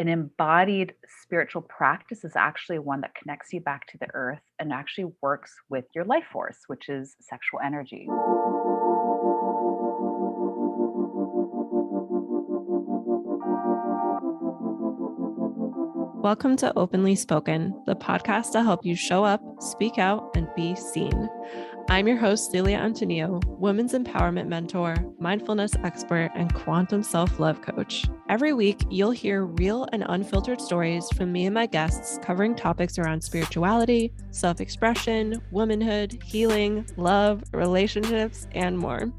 an embodied spiritual practice is actually one that connects you back to the earth and actually works with your life force, which is sexual energy. Welcome to Openly Spoken, the podcast to help you show up, speak out, and be seen. I'm your host, Celia Antonio, women's empowerment mentor, mindfulness expert, and quantum self-love coach. Every week, you'll hear real and unfiltered stories from me and my guests covering topics around spirituality, self-expression, womanhood, healing, love, relationships, and more.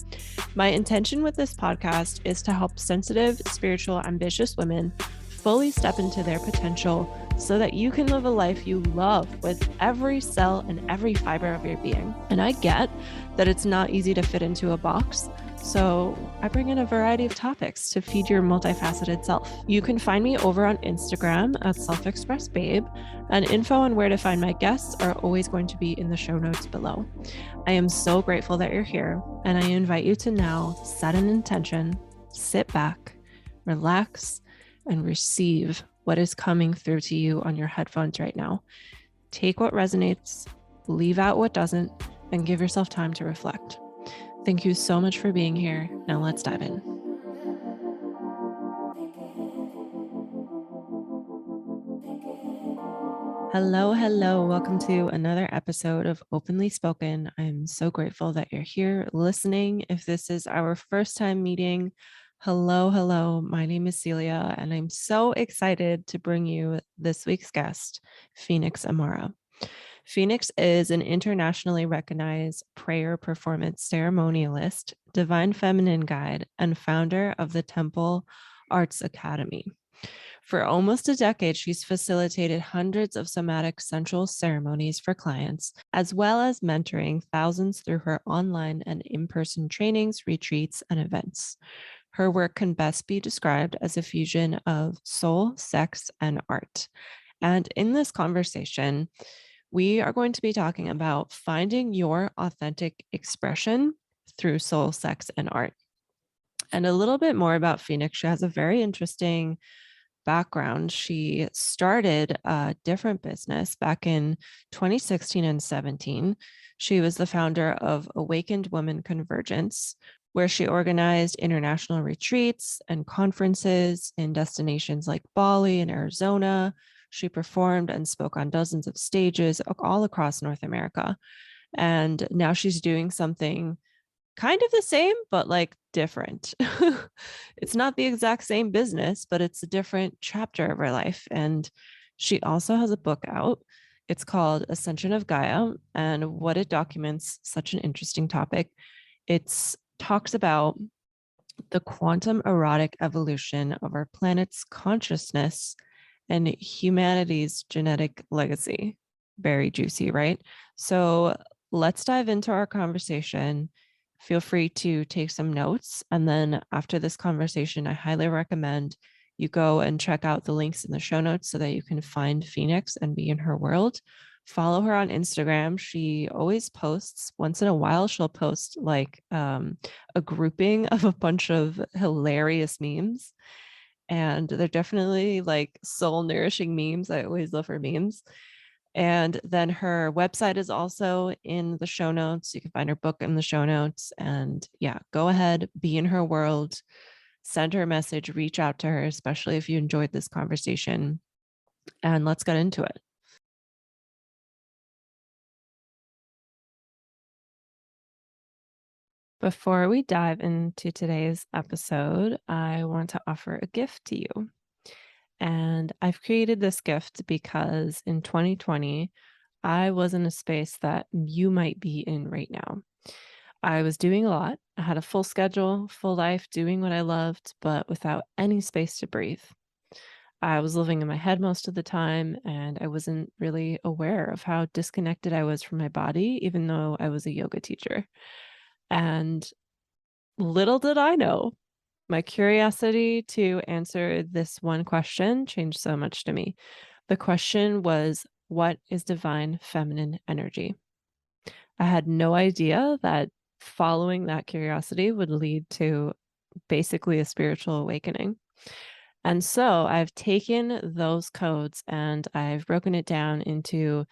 My intention with this podcast is to help sensitive, spiritual, ambitious women fully step into their potential so that you can live a life you love with every cell and every fiber of your being. And I get that it's not easy to fit into a box, so I bring in a variety of topics to feed your multifaceted self. You can find me over on Instagram at self-expressbabe, and info on where to find my guests are always going to be in the show notes below. I am so grateful that you're here, and I invite you to now set an intention, sit back, relax, and receive what is coming through to you on your headphones right now. Take what resonates, leave out what doesn't, and give yourself time to reflect. Thank you so much for being here. Now let's dive in. Hello. Welcome to another episode of Openly Spoken. I'm so grateful that you're here listening. If this is our first time meeting, hello. My name is Celia, and I'm so excited to bring you this week's guest, Phoenix Amara. Phoenix is an internationally recognized performance ceremonialist, divine feminine guide, and founder of the Temple Arts Alchemy. For almost a decade, she's facilitated hundreds of somatic sensual ceremonies for clients, as well as mentoring thousands through her online and in-person trainings, retreats, and events. Her work can best be described as a fusion of soul, sex, and art. And in this conversation, we are going to be talking about finding your authentic expression through soul, sex, and art. And a little bit more about Phoenix. She has a very interesting background. She started a different business back in 2016 and 17. She was the founder of Awakened Women Convergence, where she organized international retreats and conferences in destinations like Bali and Arizona. She performed and spoke on dozens of stages all across North America. And now she's doing something kind of the same, but like different. It's not the exact same business, but it's a different chapter of her life. And she also has a book out. It's called Ascension of Gaia. And what it documents, such an interesting topic. It talks about the quantum erotic evolution of our planet's consciousness and humanity's genetic legacy. Very juicy, right? So let's dive into our conversation. Feel free to take some notes. And then after this conversation, I highly recommend you go and check out the links in the show notes so that you can find Phoenix and be in her world. Follow her on Instagram. She always posts, once in a while, she'll post like a grouping of a bunch of hilarious memes. And they're definitely like soul nourishing memes. I always love her memes. And then her website is also in the show notes. You can find her book in the show notes. And yeah, go ahead, be in her world, send her a message, reach out to her, especially if you enjoyed this conversation. And let's get into it. Before we dive into today's episode, I want to offer a gift to you. And I've created this gift because in 2020, I was in a space that you might be in right now. I was doing a lot. I had a full schedule, full life, doing what I loved, but without any space to breathe. I was living in my head most of the time, and I wasn't really aware of how disconnected I was from my body, even though I was a yoga teacher. And little did I know, my curiosity to answer this one question changed so much to me. The question was, what is divine feminine energy? I had no idea that following that curiosity would lead to basically a spiritual awakening. And so I've taken those codes and I've broken it down into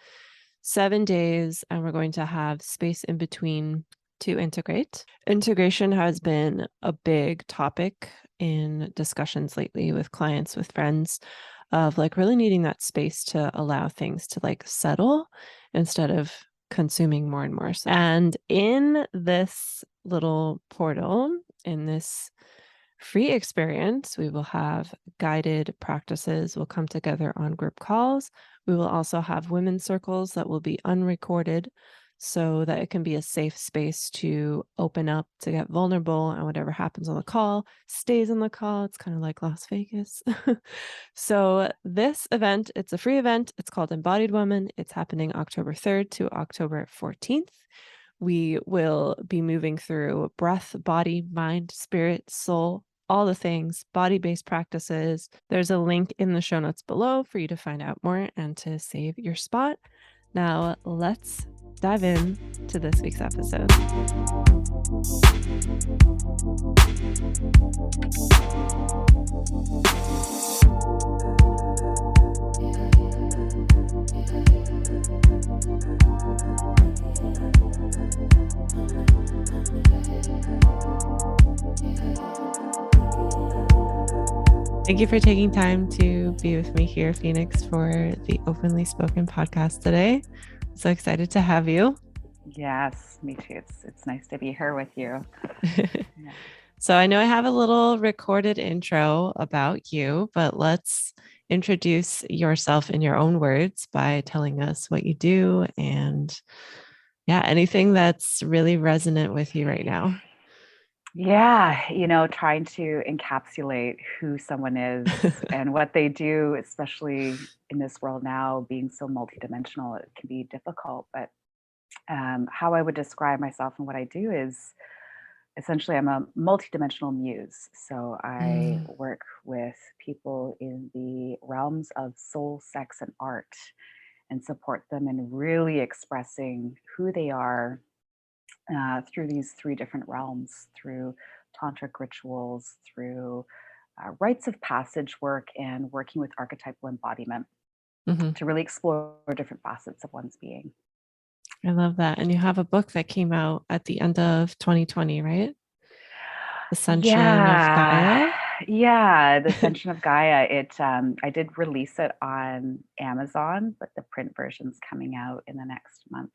7 days, and we're going to have space in between to integrate. Integration has been a big topic in discussions lately with clients, with friends, of like really needing that space to allow things to like settle instead of consuming more and more. And in this little portal, in this free experience, we will have guided practices. We'll come together on group calls. We will also have women's circles that will be unrecorded so that it can be a safe space to open up, to get vulnerable, and whatever happens on the call stays on the call. It's kind of like Las Vegas. So this event, it's a free event. It's called Embodied Woman. It's happening October 3rd to October 14th. We will be moving through breath, body, mind, spirit, soul, all the things, body-based practices. There's a link in the show notes below for you to find out more and to save your spot. Now let's dive in to this week's episode. Thank you for taking time to be with me here, Phoenix, for the Openly Spoken podcast today. I'm so excited to have you. Yes, me too. It's nice to be here with you. Yeah. So I know I have a little recorded intro about you, but let's introduce yourself in your own words by telling us what you do and anything that's really resonant with you right now. Yeah, trying to encapsulate who someone is and what they do, especially in this world now, being so multidimensional, it can be difficult. But how I would describe myself and what I do is essentially I'm a multidimensional muse. So I work with people in the realms of soul, sex, and art and support them in really expressing who they are through these 3 different realms, through tantric rituals, through rites of passage work, and working with archetypal embodiment to really explore different facets of one's being. I love that. And you have a book that came out at the end of 2020, right? Ascension of Gaia. Yeah, the Ascension of Gaia. I did release it on Amazon, but the print version's coming out in the next month.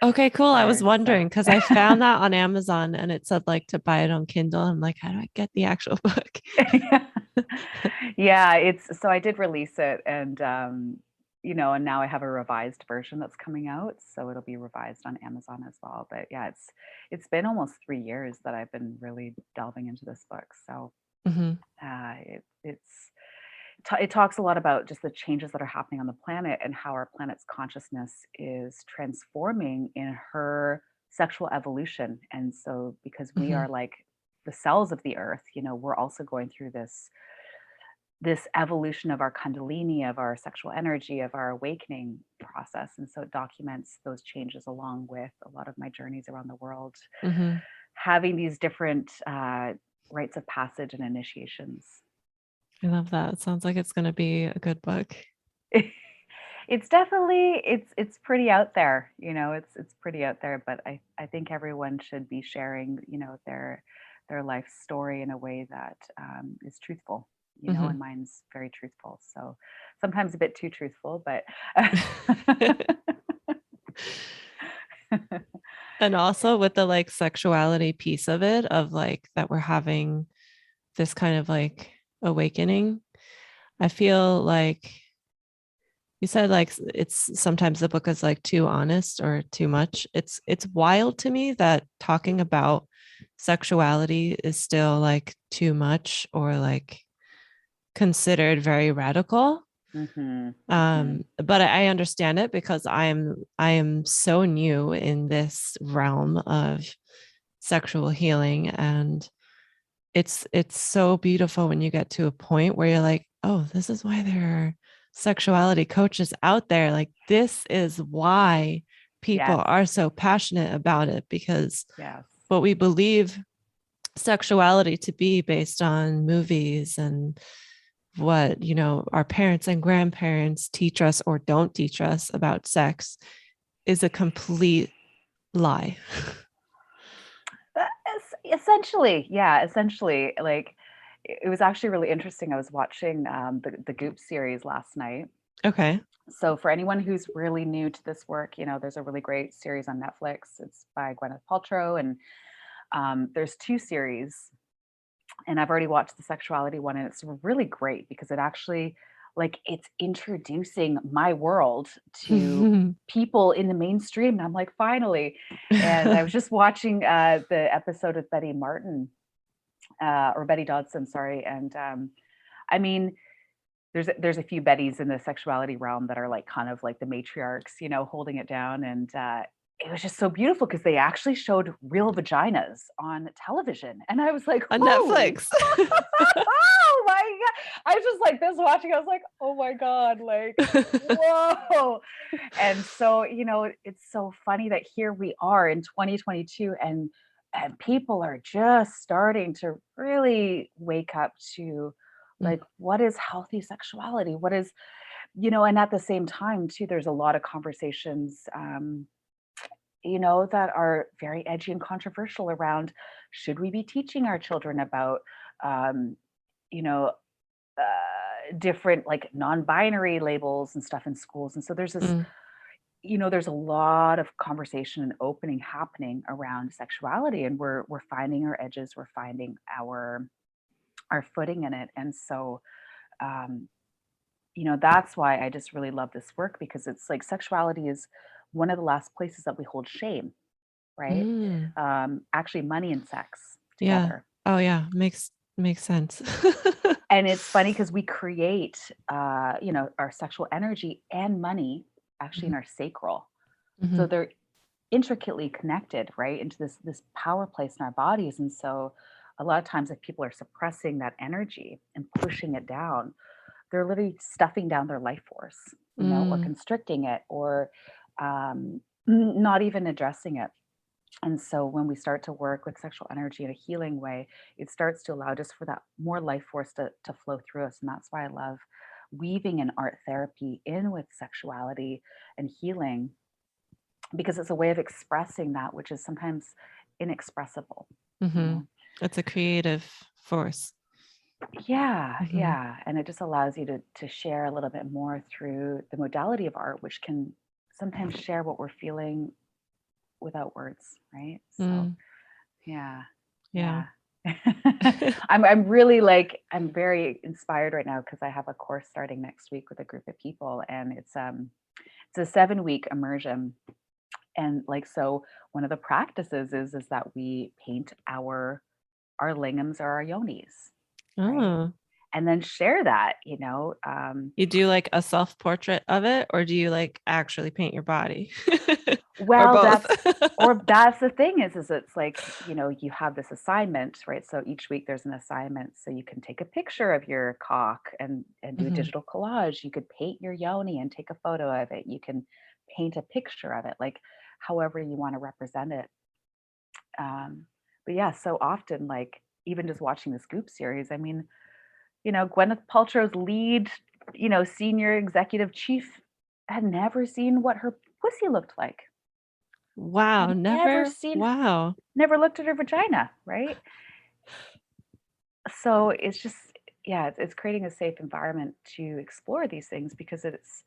Okay, cool. I was wondering because I found that on Amazon and it said like to buy it on Kindle. I'm like, how do I get the actual book? Yeah, so I did release it, and and now I have a revised version that's coming out, so it'll be revised on Amazon as well. But yeah, it's been almost 3 years that I've been really delving into this book. So it talks a lot about just the changes that are happening on the planet and how our planet's consciousness is transforming in her sexual evolution. And so because we are like the cells of the earth, we're also going through this evolution of our kundalini, of our sexual energy, of our awakening process. And so it documents those changes along with a lot of my journeys around the world, having these different rites of passage and initiations. I love that. It sounds like it's going to be a good book. It's definitely, it's pretty out there, it's pretty out there, but I think everyone should be sharing, their life story in a way that is truthful, and mine's very truthful. So sometimes a bit too truthful, but. And also with the like sexuality piece of it, of like that we're having this kind of like awakening. I feel like you said like it's sometimes the book is like too honest or too much. It's wild to me that talking about sexuality is still like too much or like considered very radical. But I understand it because I am so new in this realm of sexual healing, and it's so beautiful when you get to a point where you're like, oh, this is why there are sexuality coaches out there. Like, this is why people are so passionate about it, because what we believe sexuality to be based on movies and what, our parents and grandparents teach us or don't teach us about sex is a complete lie. Essentially, yeah, essentially. Like, it was actually really interesting. I was watching the Goop series last night. Okay. So for anyone who's really new to this work, there's a really great series on Netflix. It's by Gwyneth Paltrow, and there's two series, and I've already watched the sexuality one, and it's really great because it actually, like, it's introducing my world to people in the mainstream. And I'm like, finally. And I was just watching the episode with Betty Martin, or Betty Dodson, sorry. And I mean, there's a few Bettys in the sexuality realm that are like kind of like the matriarchs, holding it down. And it was just so beautiful because they actually showed real vaginas on television. And I was like, On holy, Netflix. oh my God. I was just like this watching. I was like, oh my God, like, whoa. And so, it's so funny that here we are in 2022, and people are just starting to really wake up to, like, what is healthy sexuality? What is, and at the same time too, there's a lot of conversations, that are very edgy and controversial around, should we be teaching our children about, um, you know, different like non-binary labels and stuff in schools. And so there's this, Mm, there's a lot of conversation and opening happening around sexuality, and we're finding our edges, we're finding our footing in it. And so, um, that's why I just really love this work, because it's like sexuality is one of the last places that we hold shame, right? mm, Actually, money and sex yeah. together. Oh yeah. Makes sense. And it's funny because we create, our sexual energy and money actually in Mhm, our sacral. So mhm, they're intricately connected, right, into this power place in our bodies. And so a lot of times if people are suppressing that energy and pushing it down, they're literally stuffing down their life force, or mm, constricting it, or not even addressing it. And so when we start to work with sexual energy in a healing way, it starts to allow just for that more life force to flow through us. And that's why I love weaving in art therapy in with sexuality and healing, because it's a way of expressing that which is sometimes inexpressible, you mhm. know? It's a creative force. Yeah, Mhm, yeah. And it just allows you to share a little bit more through the modality of art, which can sometimes share what we're feeling without words, right? So mm, yeah, yeah. yeah. I'm really like, I'm very inspired right now because I have a course starting next week with a group of people, and it's a 7-week immersion. And like, so one of the practices is that we paint our lingams or our yonis, right? Oh, And then share that, you do like a self-portrait of it, or do you like actually paint your body? Or well, both? that's the thing is it's like, you have this assignment, right? So each week there's an assignment. So you can take a picture of your cock and do a Mhm, digital collage. You could paint your yoni and take a photo of it. You can paint a picture of it, like however you want to represent it. Um, but yeah, so often, like, even just watching the Scoop series, I mean, Gwyneth Paltrow's lead, senior executive chief had never seen what her pussy looked like. wow, Had never never, seen wow. never looked at her vagina, right? So it's just, yeah, it's creating a safe environment to explore these things, because it's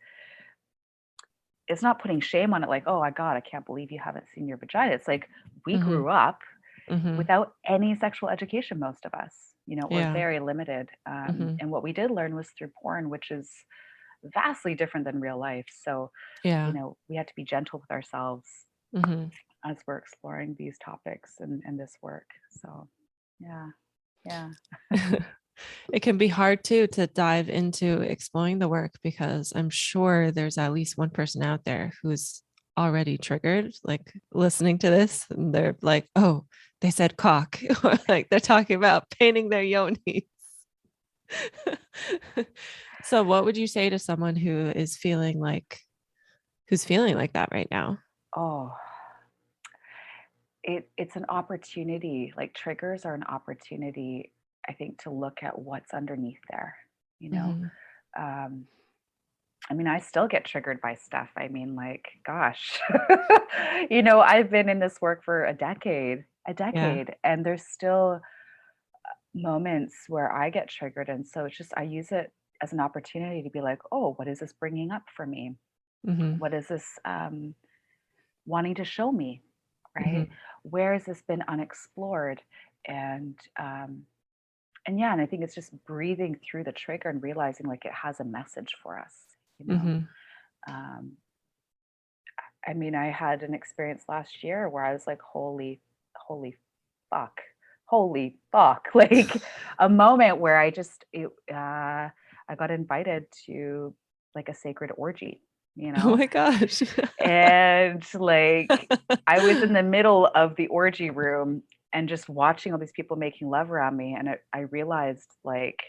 not putting shame on it, like, "Oh my God, I can't believe you haven't seen your vagina." It's like, we Mhm, grew up mhm, without any sexual education, most of us, or yeah, very limited. mhm, And what we did learn was through porn, which is vastly different than real life. So, yeah, we had to be gentle with ourselves mhm. as we're exploring these topics and this work. So, yeah, yeah. It can be hard too to dive into exploring the work because I'm sure there's at least one person out there who's already triggered, like listening to this, and they're like, "Oh, they said cock," or like they're talking about painting their yoni. So, what would you say to someone who's feeling like that right now? Oh, it's an opportunity. Like, triggers are an opportunity, I think, to look at what's underneath there. you know. Um, I mean, I still get triggered by stuff. I mean, like, gosh, I've been in this work for a Yeah. decade, and there's still moments where I get triggered. And so it's just, I use it as an opportunity to be like, oh, what is this bringing up for me? Mhm. What is this wanting to show me? Right? Mhm. Where has this been unexplored? And, and yeah, and I think it's just breathing through the trigger and realizing like it has a message for us, you know. Mhm. Um, I mean, I had an experience last year where I was like, holy fuck, holy fuck, like a moment where I got invited to like a sacred orgy, you Oh know, my gosh. and like I was in the middle of the orgy room and just watching all these people making love around me, and I realized like,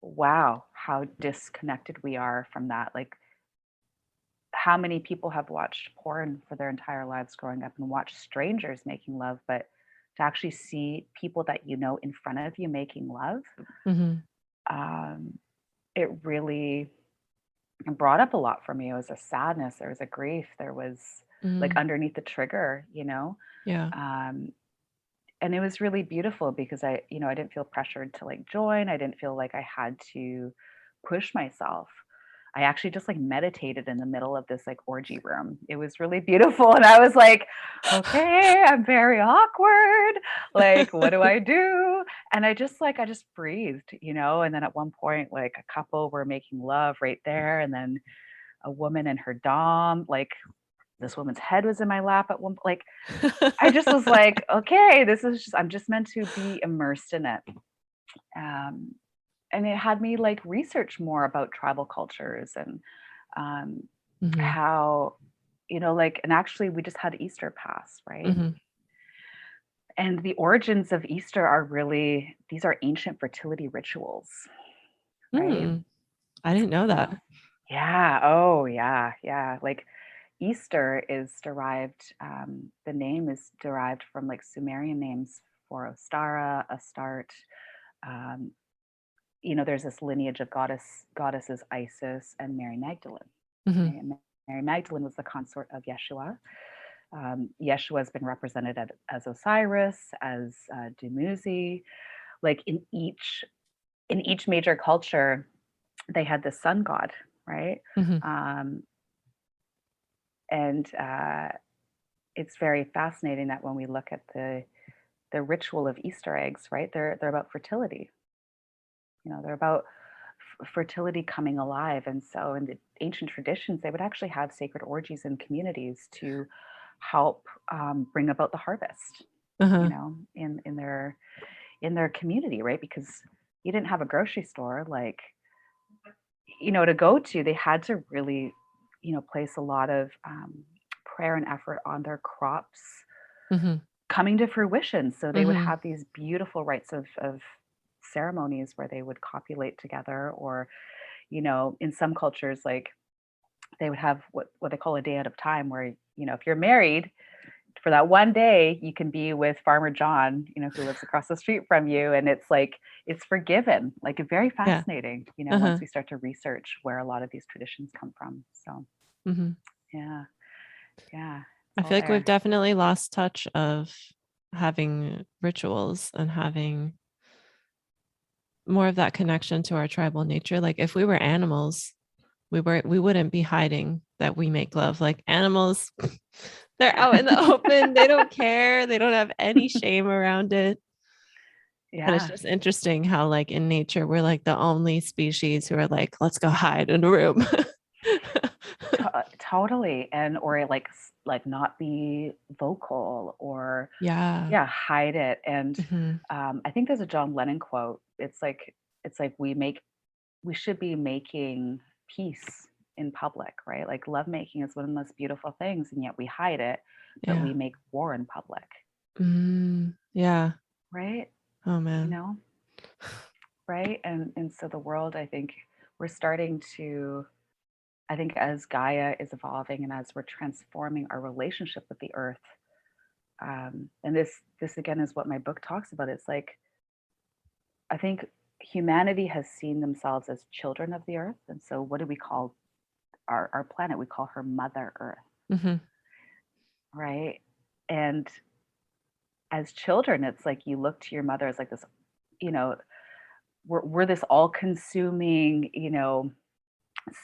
wow, how disconnected we are from that. Like, how many people have watched porn for their entire lives growing up and watched strangers making love, but to actually see people that you know in front of you making love, Mhm. um, it really brought up a lot for me. It was a sadness, there was a grief, there was like Mm. underneath the trigger, Yeah. um, and it was really beautiful because I didn't feel pressured to like join. I didn't feel like I had to push myself. I actually just like meditated in the middle of this like orgy room. It was really beautiful. And I was like, okay, I'm very awkward. Like, what do I do? And I just breathed, And then at one point, like a couple were making love right there. And then a woman and her dom, like this woman's head was in my lap at one point. Like, I just was like, okay, I'm just meant to be immersed in it. Um, and it had me like research more about tribal cultures and um, Mhm. how, like, and actually we just had Easter pass, right? Mhm. And the origins of Easter these are ancient fertility rituals, right? Mm. I didn't know So, that. yeah. Oh, yeah. Yeah. Like Easter is derived, the name is derived from like Sumerian names for Ostara, Astarte. Um, there's this lineage of goddesses Isis and Mary Magdalene. Mhm. Right? And Mary Magdalene was the consort of Yeshua. Yeshua has been represented as Osiris, as Dumuzi. Like in each major culture, they had the sun god, right? Mhm. Um, and it's very fascinating that when we look at the ritual of Easter eggs, right? They're about fertility. They're about fertility coming alive. And so in the ancient traditions, they would actually have sacred orgies in communities to help bring about the harvest, Uh-huh. in their community, right? Because you didn't have a grocery store like, to go to. They had to really, place a lot of prayer and effort on their crops Mhm. coming to fruition. So they would Mhm. have these beautiful rites of ceremonies where they would copulate together, or in some cultures, like they would have what they call a day at a time, where if you're married for that one day, you can be with Farmer John, who lives across the street from you, and it's like it's forgiven. Like very Yeah. fascinating, once Uh-huh. we start to research where a lot of these traditions come from. So Mhm. yeah, yeah, it's I all feel like we've there. definitely lost touch of having rituals and having more of that connection to our tribal nature. Like if we were animals, we wouldn't be hiding that we make love. Like animals, they're out in the open. They don't care. They don't have any shame around it. And it's Yeah, just interesting how like in nature, we're like the only species who are like, let's go hide in a room. totally. And or like not be vocal, or Yeah. yeah, hide it. And Mhm. I think there's a John Lennon quote. It's like we should be making peace in public, right? Like lovemaking is one of the most beautiful things, and yet we hide it, but Yeah. we make war in public, Yeah. right? Oh You man. know, right? And so the world, I think we're starting to, I think as Gaia is evolving and as we're transforming our relationship with the earth, and this again is what my book talks about. It's like I think humanity has seen themselves as children of the earth. And so what do we call our planet? We call her Mother Earth, Mm-hmm. right? And as children, it's like you look to your mother as like this, you know, we're this all-consuming,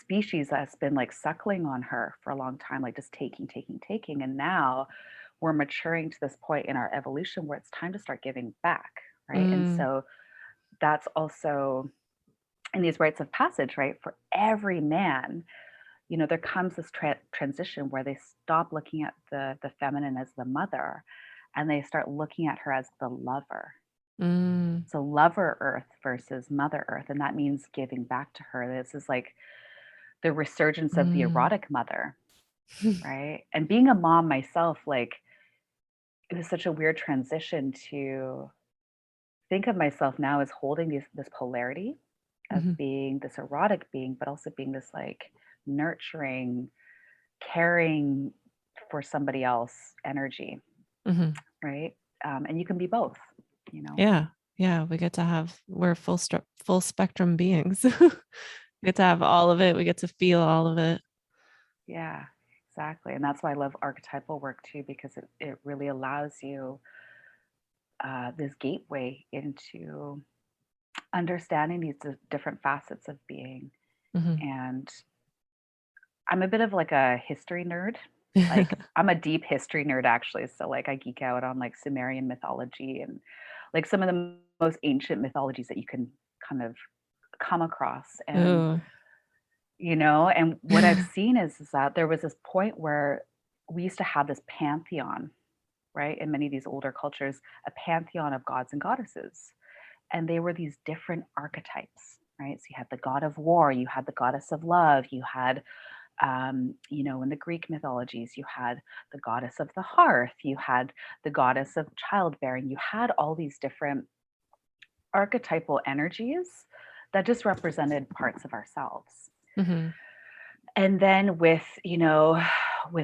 species that's been like suckling on her for a long time, like just taking. And now we're maturing to this point in our evolution where it's time to start giving back, right? And Mm. so that's also in these rites of passage, right? For every man, there comes this transition where they stop looking at the feminine as the mother, and they start looking at her as the lover. Mm. So lover earth versus mother earth, and that means giving back to her. This is like the resurgence of the Mm. erotic mother, right? And being a mom myself, like, it was such a weird transition to think of myself now as holding this polarity of Mm-hmm. being this erotic being, but also being this like nurturing, caring for somebody else energy, Mm-hmm. right? And you can be both, you know. Yeah. Yeah. We're full spectrum beings. We get to have all of it. We get to feel all of it. Yeah, exactly. And that's why I love archetypal work too, because it really allows you this gateway into understanding these different facets of being. Mm-hmm. And I'm a bit of like a history nerd. Like I'm a deep history nerd actually. So like I geek out on like Sumerian mythology and like some of the most ancient mythologies that you can kind of come across. And Ooh. and what I've seen is that there was this point where we used to have this pantheon, right? In many of these older cultures, a pantheon of gods and goddesses. And they were these different archetypes, right? So you had the god of war, you had the goddess of love, you had in the Greek mythologies, you had the goddess of the hearth, you had the goddess of childbearing, you had all these different archetypal energies that just represented parts of ourselves. Mm-hmm. And then with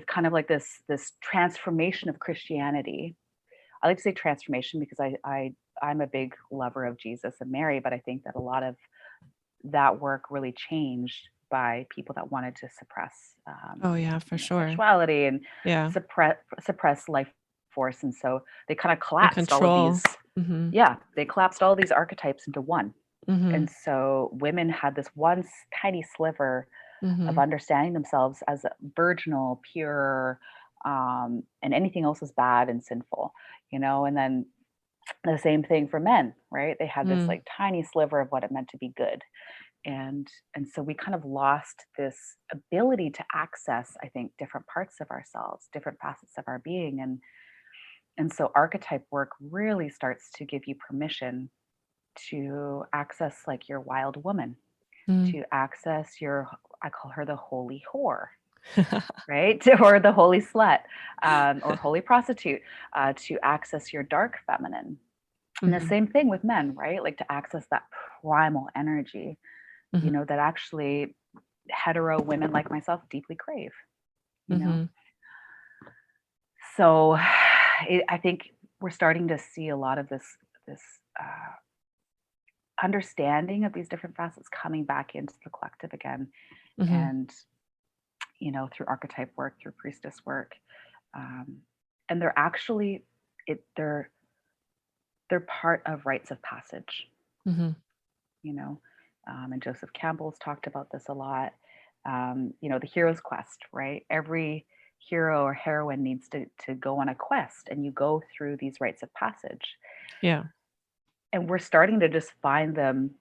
kind of like this transformation of Christianity, I like to say transformation because I'm a big lover of Jesus and Mary, but I think that a lot of that work really changed by people that wanted to suppress Oh yeah, for sure. sexuality and Yeah. suppress life force. And so they kind of And collapsed all of control. these. Mm-hmm. Yeah, they collapsed all these archetypes into one. Mm-hmm. And so women had this one tiny sliver of Mm-hmm. understanding themselves as virginal, pure, and anything else is bad and sinful, and then the same thing for men, right? They had this Mm. like tiny sliver of what it meant to be good. And so we kind of lost this ability to access, I think, different parts of ourselves, different facets of our being. And so archetype work really starts to give you permission to access like your wild woman, Mm. to access your, I call her the holy whore, right? Or the holy slut, or holy prostitute, to access your dark feminine. And the Mm-hmm. same thing with men, right? Like to access that primal energy, Mm-hmm. that actually hetero women like myself deeply crave, you know? Mm-hmm. So I think we're starting to see a lot of this uh, understanding of these different facets coming back into the collective again. Mm-hmm. And, through archetype work, through priestess work. Um, and they're actually, they're part of rites of passage, Mm-hmm. you know. And Joseph Campbell's talked about this a lot. The hero's quest, right? Every hero or heroine needs to go on a quest, and you go through these rites of passage. Yeah. And we're starting to just find them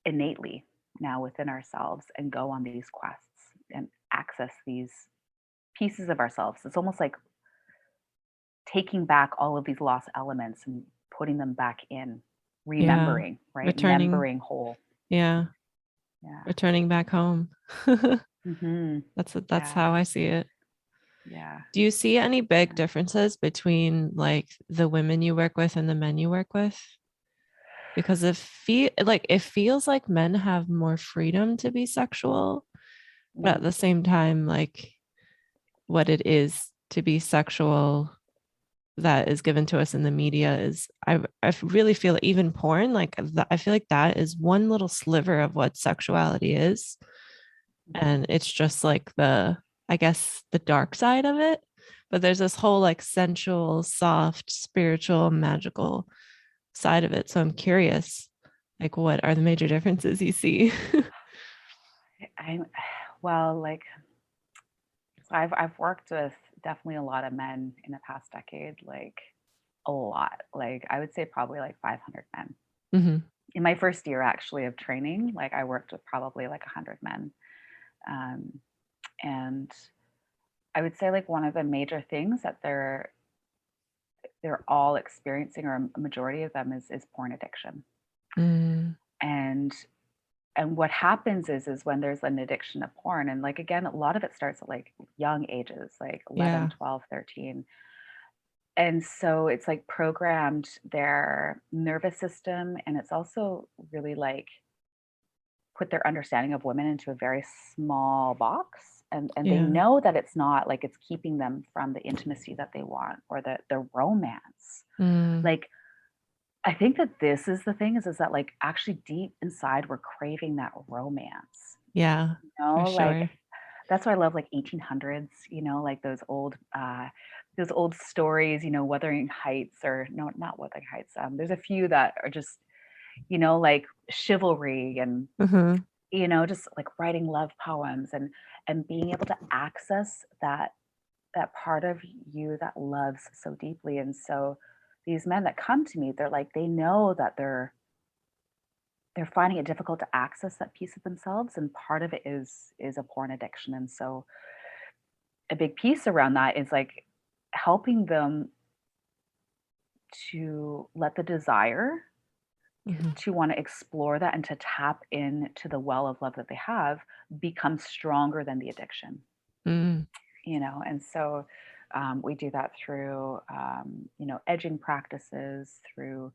innately now within ourselves and go on these quests and access these pieces of ourselves. It's almost like taking back all of these lost elements and putting them back in, Yeah. remembering, right? Returning. Membering whole. Yeah. Yeah. Returning back home. Mm-hmm. That's Yeah. how I see it. Yeah. Do you see any big Yeah. differences between like the women you work with and the men you work with? Because it feels like men have more freedom to be sexual, but at Mm. the same time, like what it is to be sexual that is given to us in the media is I really feel even porn, like I feel like that is one little sliver of what sexuality is. And it's just like I guess the dark side of it. But there's this whole like sensual, soft, spiritual, magical side of it. So I'm curious, like, what are the major differences you see? I'm well, like, so I've worked with definitely a lot of men in the past decade, like a lot. Like I would say probably like 500 men. Mm-hmm. In my first year actually of training, like I worked with probably like 100 men. Um, and I would say like one of the major things that they're all experiencing, or a majority of them, is porn addiction. Mm, And what happens is when there's an addiction to porn, and like again, a lot of it starts at like young ages, like yeah. 11, 12, 13. And so it's like programmed their nervous system, and it's also really like put their understanding of women into a very small box, and they Yeah. know that it's not like it's keeping them from the intimacy that they want, or the romance. Mm, Like I think that this is the thing, is that like actually deep inside we're craving that romance. yeah, You for know, like sure. that's why I love like 1800s, like those old stories, Wuthering Heights, or no, not Wuthering Heights. There's a few that are just, like chivalry, and Uh-huh. just like writing love poems, and being able to access that part of you that loves so deeply. And so these men that come to me, they're like, they know that they're finding it difficult to access that piece of themselves, and part of it is a porn addiction. And so a big piece around that is like helping them to let the desire Mm-hmm. to want to explore that and to tap into the well of love that they have become stronger than the addiction. Mm, And so we do that through edging practices, through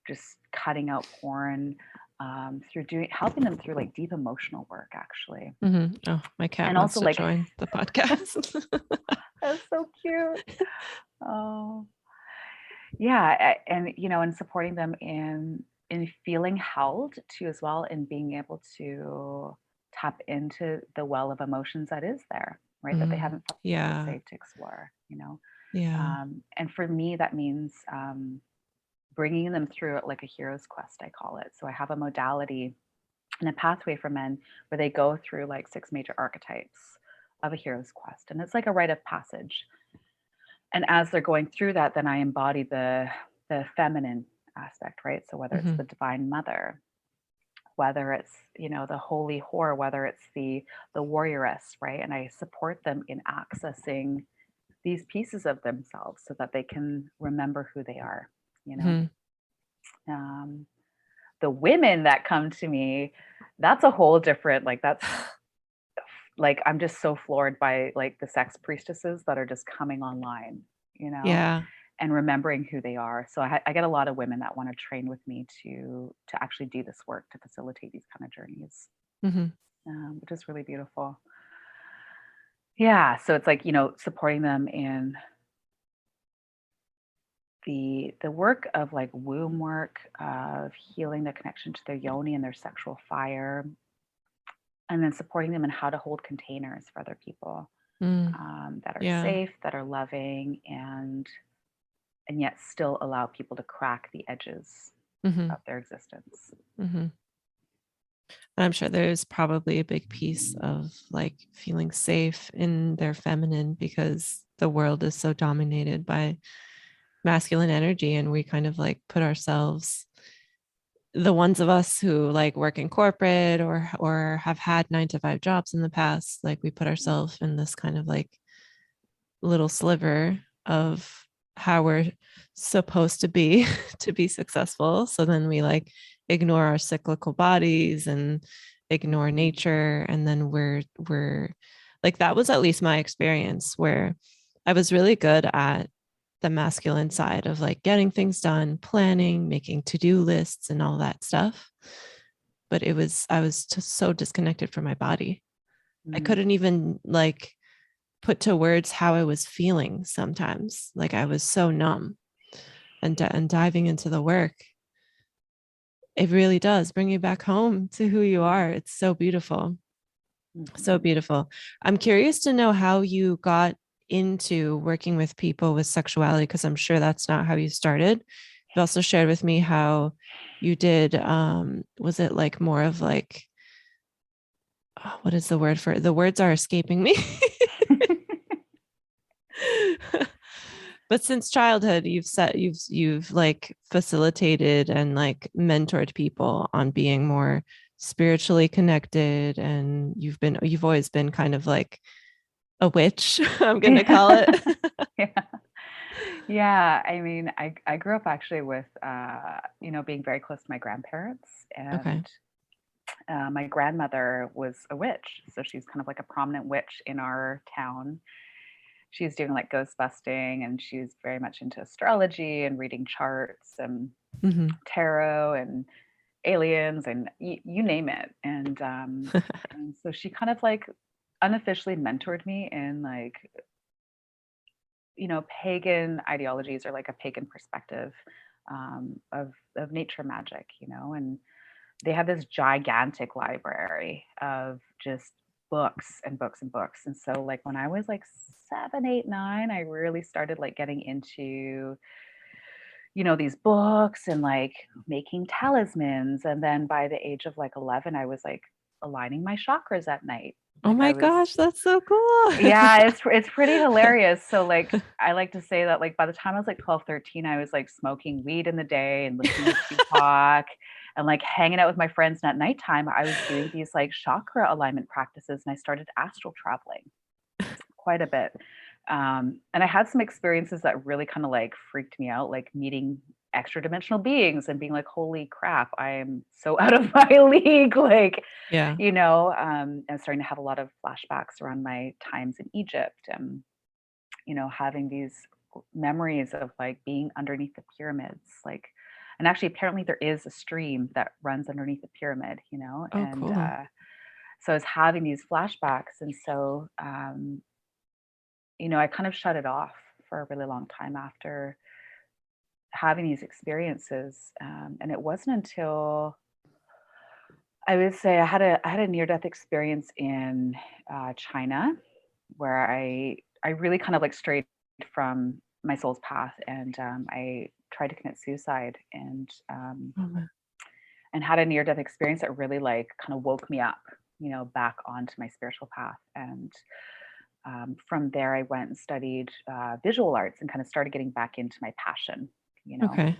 just cutting out porn, through doing helping them through like deep emotional work actually. mm-hmm. Oh, my cat And wants also to like join the podcast. that's so cute. Oh yeah, and supporting them in feeling held too as well, and being able to tap into the well of emotions that is there, right, that they Mm, haven't felt so yeah. safe to explore. Yeah. And for me that means bringing them through it like a hero's quest, I call it. So I have a modality and a pathway for men where they go through like 6 major archetypes of a hero's quest, and it's like a rite of passage. And as they're going through that, then I embody the feminine aspect, right? So whether it's Mm-hmm. the divine mother, whether it's the holy whore, whether it's the warrioress, right? And I support them in accessing these pieces of themselves so that they can remember who they are. You know, Mm-hmm. um, the women that come to me, that's a whole different, like that's like I'm just so floored by like the sex priestesses that are just coming online, you know, Yeah. and remembering who they are. So I get a lot of women that want to train with me to actually do this work to facilitate these kind of journeys, Mm-hmm. which is really beautiful. Yeah, so it's like supporting them in the work of like womb work, of healing the connection to their yoni and their sexual fire, and then supporting them in how to hold containers for other people, Mm, that are yeah. safe, that are loving, and yet still allow people to crack the edges Mm-hmm. of their existence. Mm-hmm. I'm sure there's probably a big piece of like feeling safe in their feminine because the world is so dominated by masculine energy, and we kind of like put ourselves, the ones of us who like work in corporate or have had 9 to 5 jobs in the past, like we put ourselves in this kind of like little sliver of how we're supposed to be to be successful. So then we like ignore our cyclical bodies and ignore Mhm. nature, and then we're like, that was at least my experience, where I was really good at the masculine side of like getting things done, planning, making to-do lists and all that stuff. But I was just so disconnected from my body. I Mm. couldn't even like put to words how I was feeling sometimes. Like I was so numb, and diving into the work, it really does bring you back home to who you are. It's so beautiful. So beautiful. I'm curious to know how you got into working with people with sexuality, because I'm sure that's not how you started. You've also shared with me how you did, was it like more of like, what is the word for it? The words are escaping me. But since childhood, you've like facilitated and like mentored people on being more spiritually connected, and you've always been kind of like a witch, I'm gonna call it. Yeah. Yeah. I mean, I grew up actually with, being very close to my grandparents, Okay. and my grandmother was a witch. So she's kind of like a prominent witch in our town. She's doing like ghost busting, and she's very much into astrology and reading charts and Mm-hmm. tarot and aliens and you name it. And so she kind of like unofficially mentored me in like, pagan ideologies or like a pagan perspective of nature magic, and they had this gigantic library of just books and books and books. And so like when I was like 7, 8, 9, I really started like getting into, these books and like making talismans. And then by the age of like 11, I was like aligning my chakras at night. Oh Like I my was, gosh, that's so cool. yeah, it's pretty hilarious. So like I like to say that like by the time I was like 12, 13, I was like smoking weed in the day and listening to Tupac and like hanging out with my friends. And at nighttime, I was doing these like chakra alignment practices, and I started astral traveling quite a bit. And I had some experiences that really kind of like freaked me out, like meeting extra dimensional beings and being like, holy crap, I am so out of my league. Like, Yeah. and starting to have a lot of flashbacks around my times in Egypt and, having these memories of like being underneath the pyramids, like, and actually apparently there is a stream that runs underneath the pyramid, Oh, and cool. so I was having these flashbacks. And so, I kind of shut it off for a really long time after having these experiences. And it wasn't until I would say I had a near death experience in China where I really kind of like strayed from my soul's path, and I tried to commit suicide, Oh my. and had a near death experience that really like kind of woke me up, back onto my spiritual path. And from there, I went and studied visual arts and kind of started getting back into my passion, you know. Okay.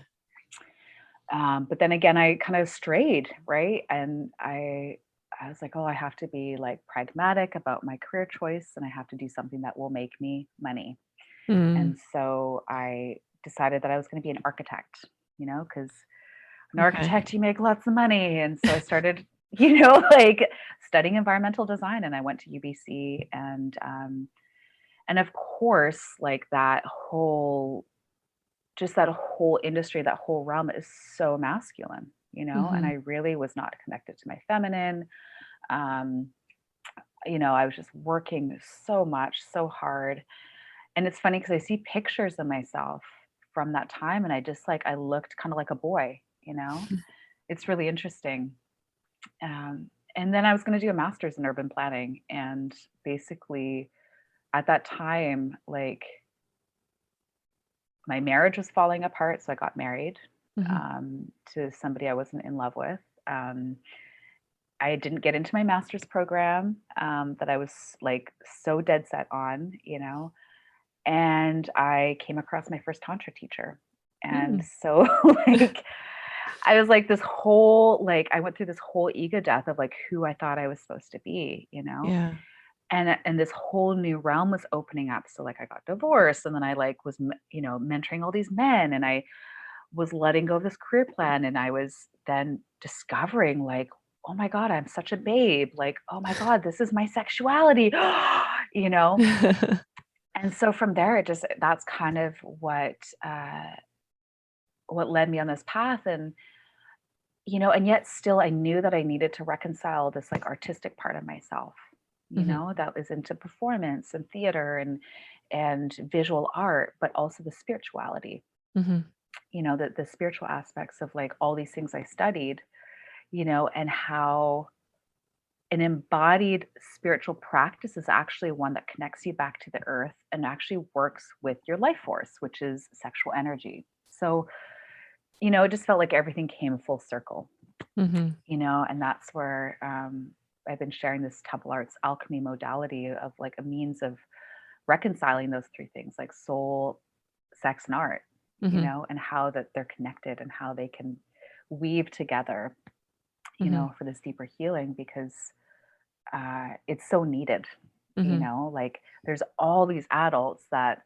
But then again, I kind of strayed, right? And I was like, oh, I have to be like pragmatic about my career choice, and I have to do something that will make me money. Mm, And so I decided that I was going to be an architect, because an okay. architect, you make lots of money. And so I started, like studying environmental design, and I went to UBC, and of course, like that whole industry, that whole realm is so masculine, and Mm-hmm. I really was not connected to my feminine. Um, I was just working so much, so hard. And it's funny because I see pictures of myself from that time, and I looked kind of like a boy, It's really interesting. And then I was going to do a master's in urban planning. And basically, at that time, like my marriage was falling apart. So I got married Mm-hmm. to somebody I wasn't in love with. Um, I didn't get into my master's program that I was like so dead set on, and I came across my first Tantra teacher. And Mm, so, like, I was like I went through this whole ego death of like who I thought I was supposed to be, yeah. and this whole new realm was opening up. So like I got divorced, and then I like was mentoring all these men, and I was letting go of this career plan, and I was then discovering like, oh my god, I'm such a babe, like, oh my god, this is my sexuality. you know and so from there, that's kind of what led me on this path. And yet still I knew that I needed to reconcile this like artistic part of myself, that is into performance and theater and visual art, but also the spirituality, the spiritual aspects of like all these things I studied, and how an embodied spiritual practice is actually one that connects you back to the earth and actually works with your life force, which is sexual energy. So, it just felt like everything came full circle, and that's where I've been sharing this Temple Arts Alchemy modality of like a means of reconciling those three things, like soul, sex, and art, and how that they're connected and how they can weave together, for this deeper healing, because it's so needed. Like there's all these adults that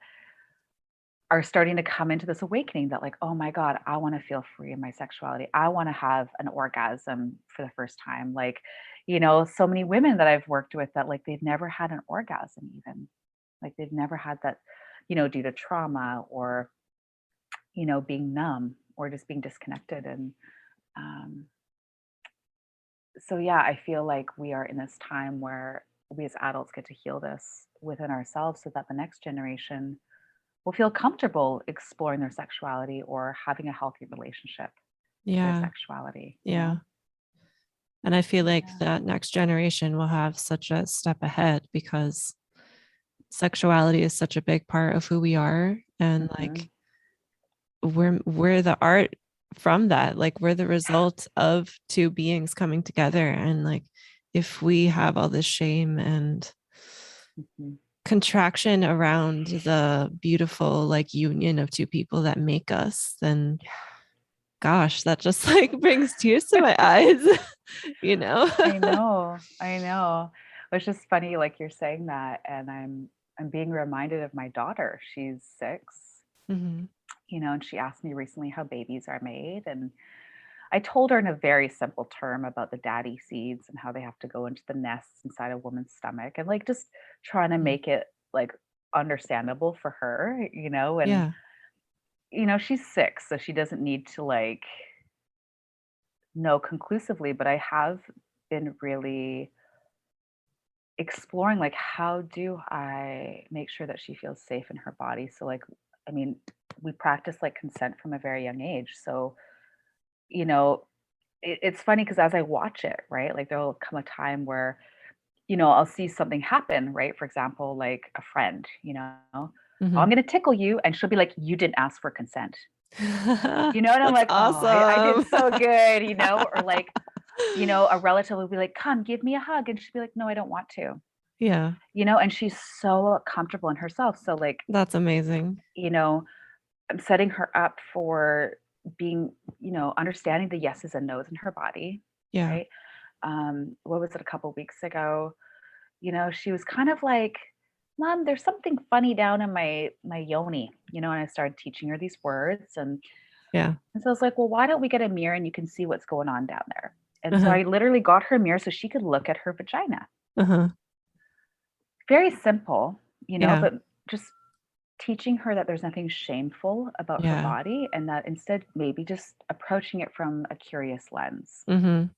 are starting to come into this awakening that like, oh my God, I want to feel free in my sexuality. I want to have an orgasm for the first time. Like, so many women that I've worked with that like they've never had an orgasm even. Like they've never had that, due to trauma or, being numb or just being disconnected. And so yeah, I feel like we are in this time where we as adults get to heal this within ourselves so that the next generation will feel comfortable exploring their sexuality or having a healthy relationship to their sexuality. And I feel like that next generation will have such a step ahead because sexuality is such a big part of who we are. And like we're the art from that. Like we're the result of two beings coming together. And like if we have all this shame and contraction around the beautiful like union of two people that make us, then gosh, that just like brings tears to my eyes. I know. It's just funny, like you're saying that, and I'm being reminded of my daughter. She's 6, and she asked me recently how babies are made, and I told her in a very simple term about the daddy seeds and how they have to go into the nests inside a woman's stomach, and like just trying to make it like understandable for her, and she's 6, so she doesn't need to like know conclusively, but I have been really exploring like how do I make sure that she feels safe in her body. So like, I mean, we practice like consent from a very young age. So, it's funny because as I watch it, right, like there'll come a time where, I'll see something happen, right? For example, like a friend, "Oh, I'm gonna tickle you," and she'll be like, "You didn't ask for consent." And I'm That's like, "Oh, I did awesome. so good," or like, a relative will be like, "Come, give me a hug," and she'll be like, "No, I don't want to." Yeah, And she's so comfortable in herself. So like, that's amazing. I'm setting her up for being, understanding the yeses and nos in her body, Yeah. right? What was it, a couple weeks ago? She was kind of like, "Mom, there's something funny down in my yoni," and I started teaching her these words, Yeah. and so I was like, "Well, why don't we get a mirror and you can see what's going on down there?" And so Uh-huh. I literally got her a mirror so she could look at her vagina. Uh-huh. Very simple, Yeah. but just teaching her that there's nothing shameful about her Yeah. body and that instead maybe just approaching it from a curious lens, and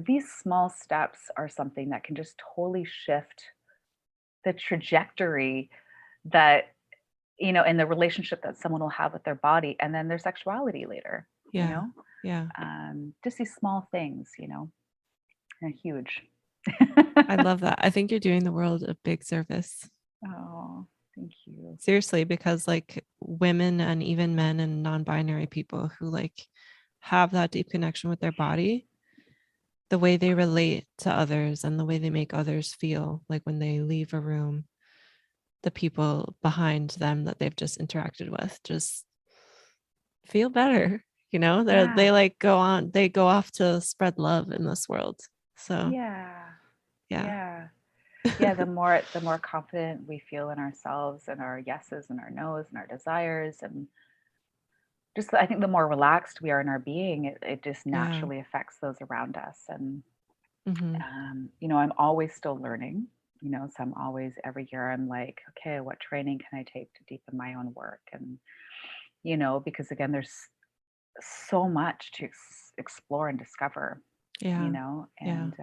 these small steps are something that can just totally shift the trajectory that, in the relationship that someone will have with their body and then their sexuality later, Yeah. Yeah. just these small things, are huge. I love that. I think you're doing the world a big service. Oh, thank you. Seriously, because like women and even men and non-binary people who like have that deep connection with their body, the way they relate to others and the way they make others feel, like when they leave a room, the people behind them that they've just interacted with just feel better. They Yeah. like they go off to spread love in this world. So Yeah. yeah. Yeah. Yeah, the more confident we feel in ourselves and our yeses and our nos and our desires, and just I think the more relaxed we are in our being, it just Yeah. naturally affects those around us. And Mm-hmm. I'm always still learning, so I'm always every year I'm like, okay, what training can I take to deepen my own work? And because again, there's so much to explore and discover, Yeah. Yeah. and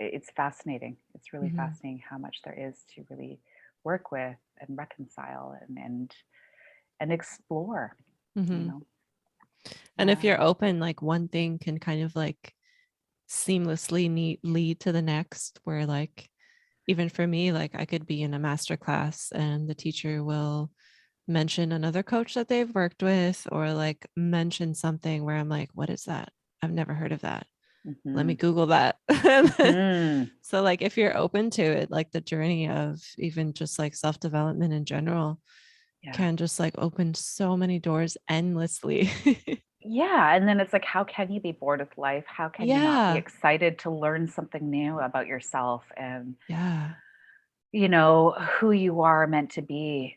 it's fascinating. It's really Mm-hmm. fascinating how much there is to really work with and reconcile and explore, you Mm-hmm. know. And if Yeah. you're open, like one thing can kind of like seamlessly lead to the next, where like even for me, like I could be in a master class and the teacher will mention another coach that they've worked with, or like mention something where I'm like, what is that? I've never heard of that. Let me Hmm. Google that. Hmm. So like if you're open to it, like the journey of even just like self-development in general Yeah. can just like open so many doors endlessly. Yeah. And then it's like, how can you be bored with life? How can you not be Yeah. excited to learn something new about yourself and, Yeah. who you are meant to be?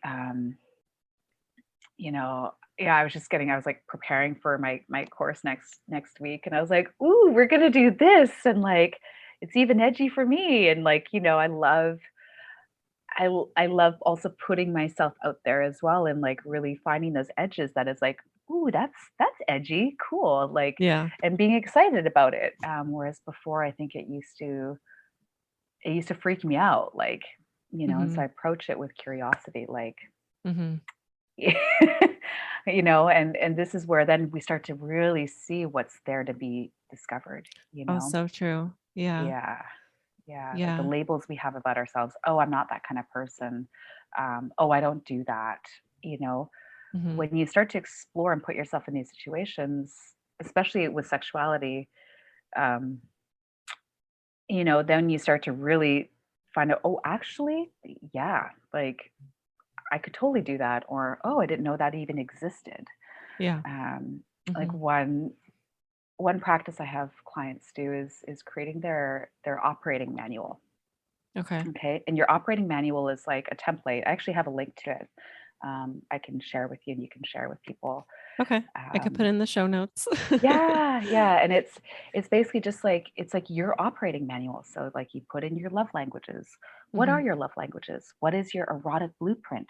Yeah, I was like preparing for my course next week, and I was like, "Ooh, we're gonna do this," and like, it's even edgy for me, and like, I love also putting myself out there as well, and like really finding those edges that is like, "Ooh, that's edgy, cool," like, Yeah. and being excited about it. Whereas before, I think it used to freak me out, like, and so Mm-hmm. I approach it with curiosity, like, Mm-hmm. and this is where then we start to really see what's there to be discovered, you Oh, know? so true. Yeah. Yeah. Yeah. Like the Yeah. labels we have about ourselves. Oh, I'm not that kind of person. Oh, I don't do that. You know, Mm-hmm. when you start to explore and put yourself in these situations, especially with sexuality, um, then you start to really find out, oh, actually, yeah, like I could totally do that. Or, oh, I didn't know that even existed. Yeah. Um, like Mm-hmm. one practice I have clients do is creating their operating manual. Okay. Okay, and your operating manual is like a template. I actually have a link to it. I can share with you, and you can share with people. Okay. I could put Um, in the show notes. yeah, yeah, and it's basically just like it's like your operating manual. So like you put in your love languages. What Mm-hmm. are your love languages? What is your erotic blueprint?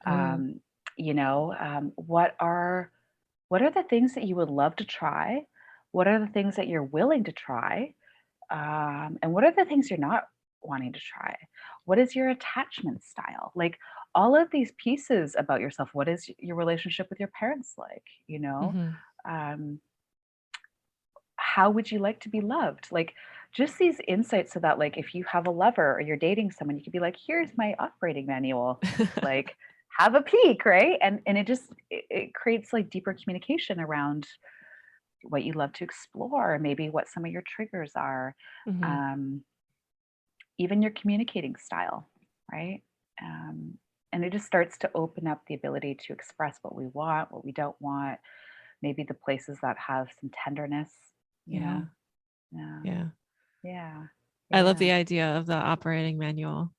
Oh. Um, what are the things that you would love to try? What are the things that you're willing to try? And what are the things you're not wanting to try? What is your attachment style? Like all of these pieces about yourself. What is your relationship with your parents like? Mm-hmm. Um, how would you like to be loved? Like just these insights so that like if you have a lover or you're dating someone, you could be like, here's my operating manual. Like have a peek, right? And it creates like deeper communication around what you love to explore, maybe what some of your triggers are, Mm-hmm. um, even your communicating style, right? Um, and it just starts to open up the ability to express what we want, what we don't want, maybe the places that have some tenderness, you Yeah. know? Yeah. Yeah, I love yeah. the idea of the operating manual.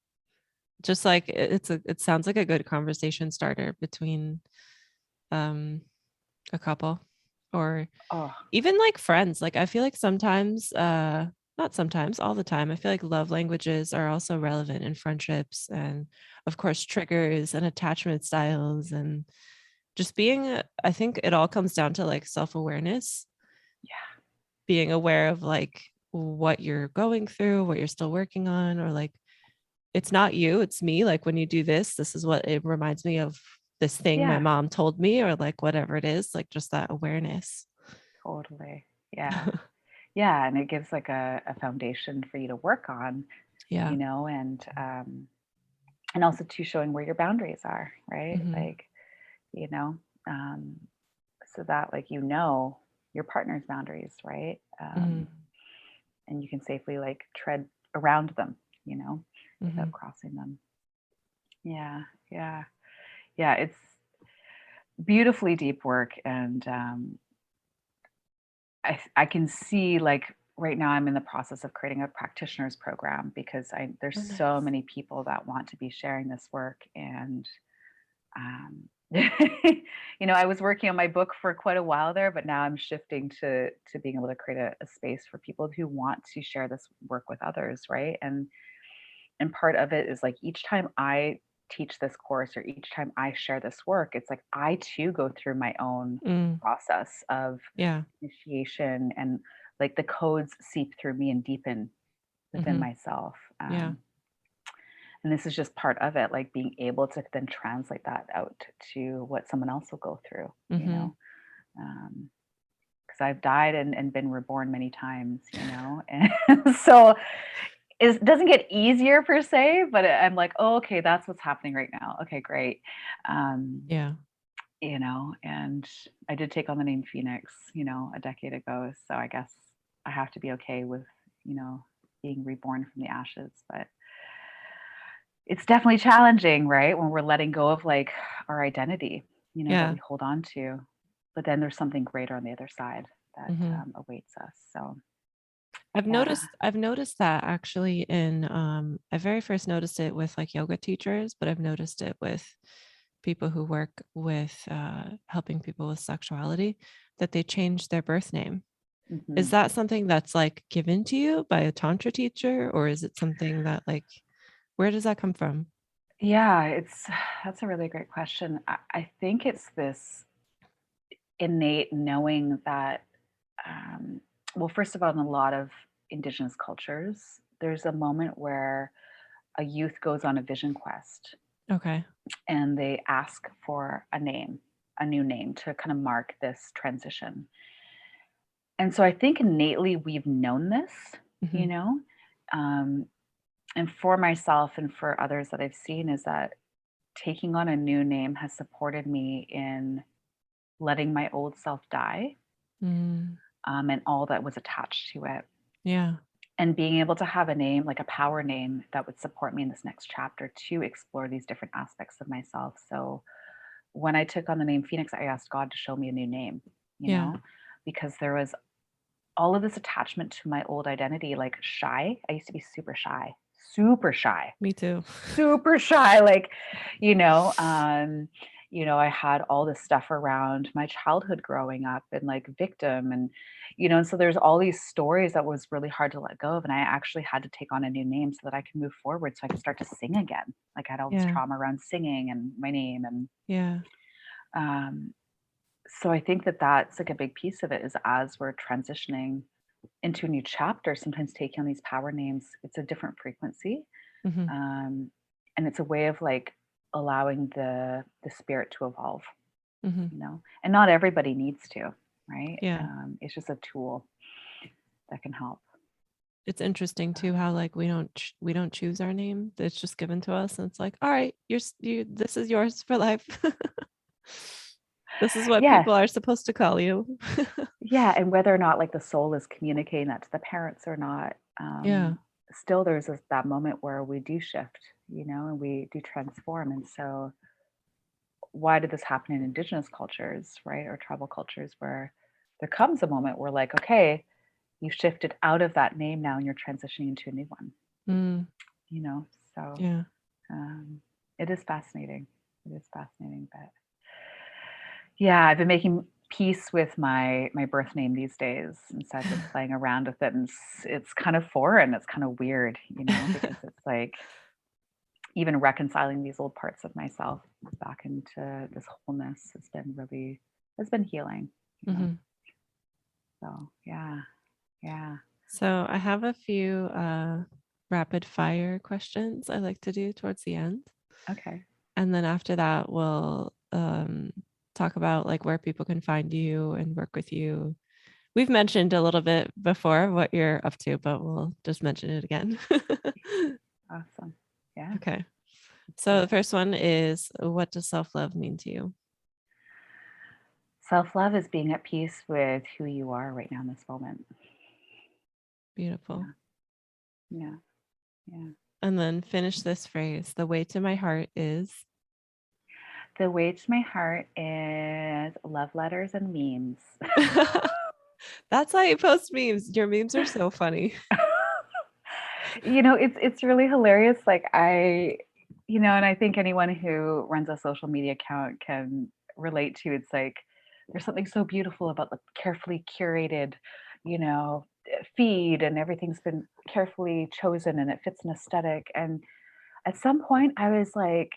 Just like it sounds like a good conversation starter between um a couple, or Oh, even like friends. Like I feel like sometimes not sometimes, all the time, I feel like love languages are also relevant in friendships, and of course triggers and attachment styles, and just being I think it all comes down to like self-awareness, yeah, being aware of like what you're going through, what you're still working on, or like it's not you, it's me. Like when you do this, this is what it reminds me of, this thing my yeah, mom told me, or like whatever it is, like just that awareness. totally. Yeah, yeah. And it gives like a foundation for you to work on, Yeah. and also to showing where your boundaries are, right? Hmm. Like, you know, um, so that like your partner's boundaries, right? Hmm. And you can safely like tread around them, Hmm. without crossing them. Yeah, yeah, yeah. It's beautifully deep work, and I can see like right now I'm in the process of creating a practitioners program because there's Oh, so nice. many people that want to be sharing this work, and Um, I was working on my book for quite a while there, but now I'm shifting to being able to create a space for people who want to share this work with others, right? And part of it is like each time I teach this course or each time I share this work, it's like I too go through my own Mm, process of yeah. initiation, and like the codes seep through me and deepen within myself. Yeah. And this is just part of it, like being able to then translate that out to what someone else will go through, you know, because I've died and been reborn many times, you know, and so it doesn't get easier per se, but I'm like, oh, okay, that's what's happening right now. Okay, great. Yeah. You know, and I did take on the name Phoenix, you know, a decade ago. So I guess I have to be okay with, you know, being reborn from the ashes. But it's definitely challenging, right? When we're letting go of like our identity, you know, that Yeah. we hold on to. But then there's something greater on the other side that awaits us. So yeah. I've noticed that actually in I very first noticed it with like yoga teachers, but I've noticed it with people who work with helping people with sexuality, that they change their birth name. Is Mhm. that something that's like given to you by a tantra teacher, or is it something that like, where does that come from? Yeah, that's a really great question. I think it's this innate knowing that, um, well, first of all, in a lot of indigenous cultures, there's a moment where a youth goes on a vision quest Okay. and they ask for a name, a new name to kind of mark this transition. And so I think innately we've known this, you Hmm. know, um, and for myself and for others that I've seen is that taking on a new name has supported me in letting my old self die, Mm, and all that was attached to it. yeah. And being able to have a name, like a power name, that would support me in this next chapter to explore these different aspects of myself. So when I took on the name Phoenix, I asked God to show me a new name, you Yeah. know, because there was all of this attachment to my old identity, like shy. I used to be super shy, Me too. super shy. Like, you know, I had all this stuff around my childhood growing up and like victim and, and so there's all these stories that was really hard to let go of. And I actually had to take on a new name so that I could move forward so I could start to sing again. Like I had all this Yeah. trauma around singing and my name. And Yeah. um, so I think that that's like a big piece of it is as we're transitioning into a new chapter, sometimes taking on these power names, it's a different frequency. Hmm. Um, and it's a way of like allowing the spirit to evolve, Hmm. and not everybody needs to, right? Yeah. It's just a tool that can help. It's interesting too how like we don't choose our name. It's just given to us, and it's like, all right, you this is yours for life. This is what Yeah, people are supposed to call you. yeah, and whether or not like the soul is communicating that to the parents or not, Yeah. still there's that moment where we do shift, and we do transform. And so why did this happen in indigenous cultures, right, or tribal cultures, where there comes a moment where like, okay, you've shifted out of that name now and you're transitioning into a new one, Mm, you know? So yeah. um, it is fascinating. It is fascinating. But yeah, I've been making peace with my birth name these days instead of just playing around with it. And it's kind of foreign. It's kind of weird, because it's like even reconciling these old parts of myself back into this wholeness has been healing, you know? Hmm. So yeah, yeah. So I have a few rapid fire questions I like to do towards the end. Okay. And then after that, we'll talk about like where people can find you and work with you. We've mentioned a little bit before what you're up to, but we'll just mention it again. Awesome. Yeah, Okay. let's do So the it. first one is, what does self-love mean to you? Self-love is being at peace with who you are right now in this moment. Beautiful. Yeah, yeah, yeah. And then finish this phrase. The way to my heart is. The way to my heart is love letters and memes. That's how you post memes. Your memes are so funny. It's really hilarious. Like and I think anyone who runs a social media account can relate to. It's like there's something so beautiful about the carefully curated, feed, and everything's been carefully chosen and it fits an aesthetic. And at some point, I was like,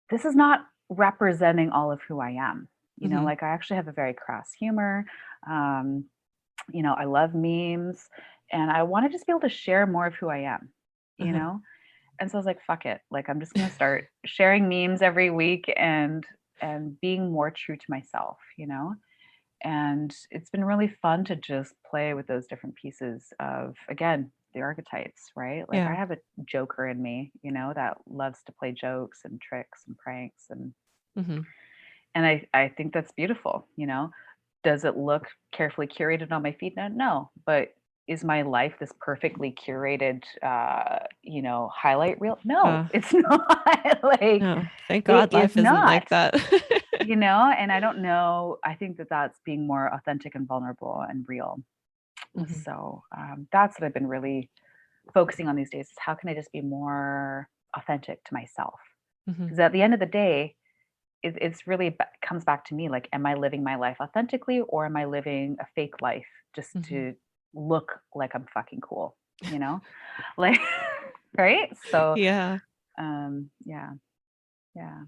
this is not representing all of who I am. Mhm. Like I actually have a very crass humor. Um, I love memes, And I want to just be able to share more of who I am, you Uh-huh. know? And so I was like, fuck it. Like I'm just gonna start sharing memes every week and being more true to myself, you know? And it's been really fun to just play with those different pieces of, again, the archetypes, right? Like I Yeah. have a joker in me, you know, that loves to play jokes and tricks and pranks Mm-hmm. and I think that's beautiful, you know. Does it look carefully curated on my feed? No, but is my life this perfectly curated, you know, highlight reel? No, Uh, it's not. Like no, thank it God is life isn't not, like that. you know. And I don't know. I think that that's being more authentic and vulnerable and real. Hmm. So that's what I've been really focusing on these days. Is how can I just be more authentic to myself? Hmm. Because at the end of the day, it's really comes back to me, like, am I living my life authentically or am I living a fake life just Hmm. to look like I'm fucking cool, you know? Like, right? So, Yeah. yeah, yeah.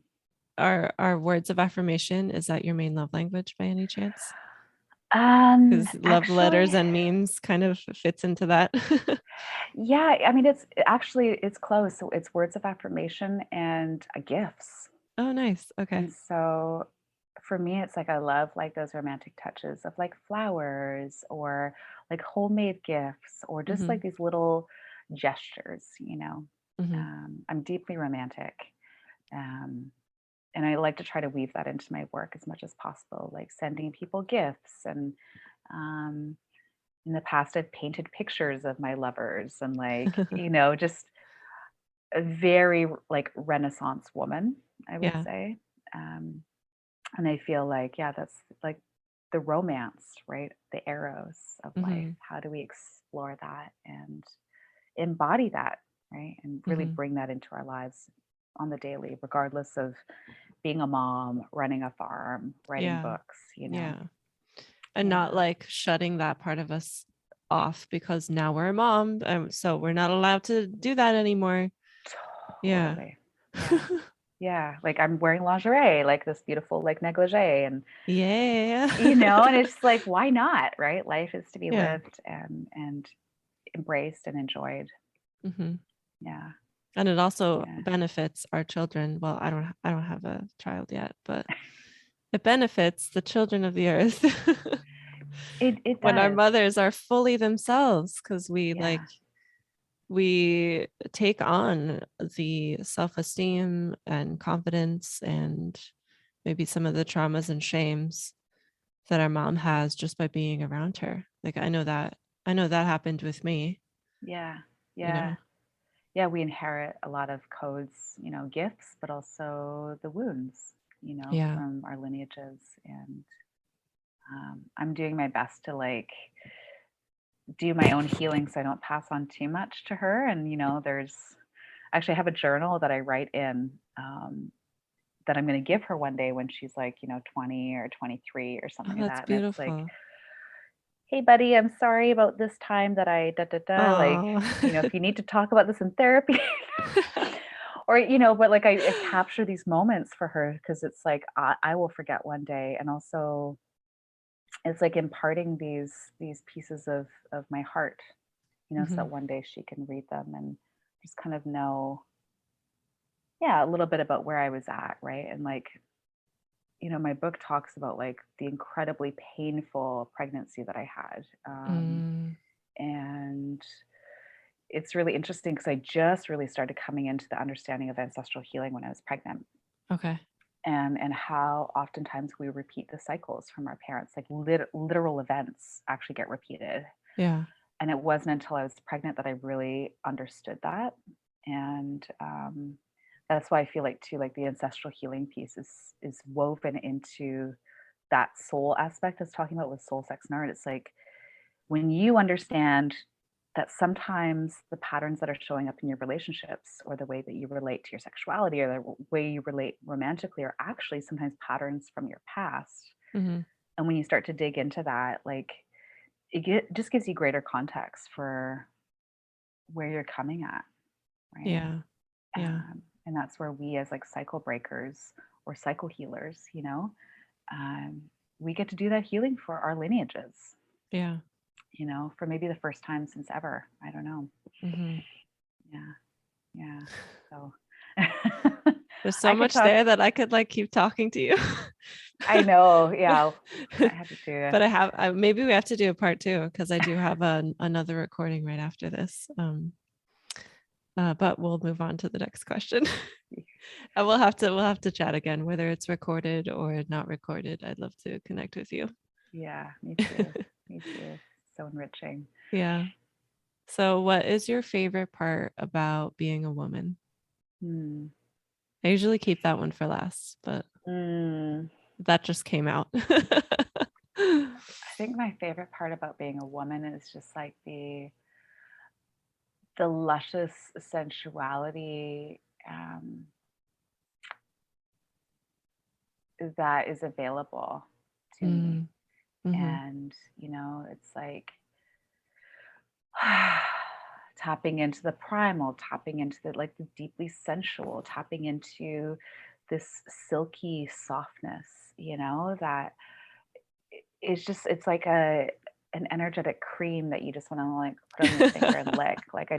Our words of affirmation, is that your main love language by any chance? Because love letters Actually, and memes kind of fits into that. yeah, I mean, it's actually, it's close. So it's words of affirmation and gifts. Oh, nice. And Okay. so for me, it's like I love like those romantic touches of like flowers or like homemade gifts or just Hmm. like these little gestures, you know. Hmm. I'm deeply romantic. Um, and I like to try to weave that into my work as much as possible, like sending people gifts. And um, in the past, I've painted pictures of my lovers and like, you know, just a very like Renaissance woman, I would Yeah. say. And I feel like, yeah, that's like the romance, right? The eros of life. Hmm. How do we explore that and embody that, right? And really Hmm. bring that into our lives on the daily, regardless of being a mom, running a farm, writing Yeah. books, you know? Yeah. And not Yeah, like shutting that part of us off because now we're a mom, so we're not allowed to do that anymore. Yeah. totally. Yeah. Yeah. Like I'm wearing lingerie, like this beautiful, like negligee. And Yeah. you know, and it's just like, why not, right? Life is to be Yeah. lived and embraced and enjoyed. Hmm. Yeah, And it also yeah. benefits our children. Well, I don't have a child yet, but it benefits the children of the earth It when our does. mothers are fully themselves, because Yeah. we take on the self-esteem and confidence and maybe some of the traumas and shames that our mom has just by being around her. Like I know that happened with me, Yeah. you Yeah. know. Yeah, we inherit a lot of codes, you know, gifts, but also the wounds, you know, Yeah. from our lineages. And I'm doing my best to like do my own healing so I don't pass on too much to her. And, you know, there's actually I have a journal that I write in that I'm going to give her one day when she's like, you know, 20 or 23 or Oh, something like that's that. And it's like, beautiful. hey, buddy, I'm sorry about this time that I da da da. Like, Oh. you know, if you need to talk about this in therapy, or, you know, but like I capture these moments for her because it's like I will forget one day. And also, it's like imparting these pieces of my heart, you know, so Hmm. that one day she can read them and just kind of know, yeah, a little bit about where I was at, right? And like, you know, my book talks about like the incredibly painful pregnancy that I had. Mm, And it's really interesting because I just really started coming into the understanding of ancestral healing when I was pregnant okay. and how oftentimes we repeat the cycles from our parents, like literal events actually get repeated. Yeah. And it wasn't until I was pregnant that I really understood that. And that's why I feel like too, like the ancestral healing piece is woven into that soul aspect I was talking about with soul, sex, and art. It's like when you understand that sometimes the patterns that are showing up in your relationships or the way that you relate to your sexuality or the way you relate romantically are actually sometimes patterns from your past. Hmm. And when you start to dig into that, like just gives you greater context for where you're coming at, right? Yeah. Yeah. And that's where we as like cycle breakers or cycle healers, you know, um, we get to do that healing for our lineages. Yeah. for maybe the first time since ever. I don't know. Mm-hmm. Yeah. Yeah. So There's so I could much talk. there that I could like keep talking to you. I know. Yeah. I have to do But maybe we have to do a part 2 because I do have another recording right after this. But we'll move on to the next question. And we'll have to chat again, whether it's recorded or not recorded. I'd love to connect with you. Yeah, me too. Me too. So enriching. Yeah. So what is your favorite part about being a woman? Hmm. I usually keep that one for last, but that just came out. I think my favorite part about being a woman is just like the luscious sensuality that is available to me. Mm-hmm. And, it's like tapping into the primal, tapping into the deeply sensual, tapping into this silky softness, that it's like an energetic cream that you just want to like put on your finger and lick. Like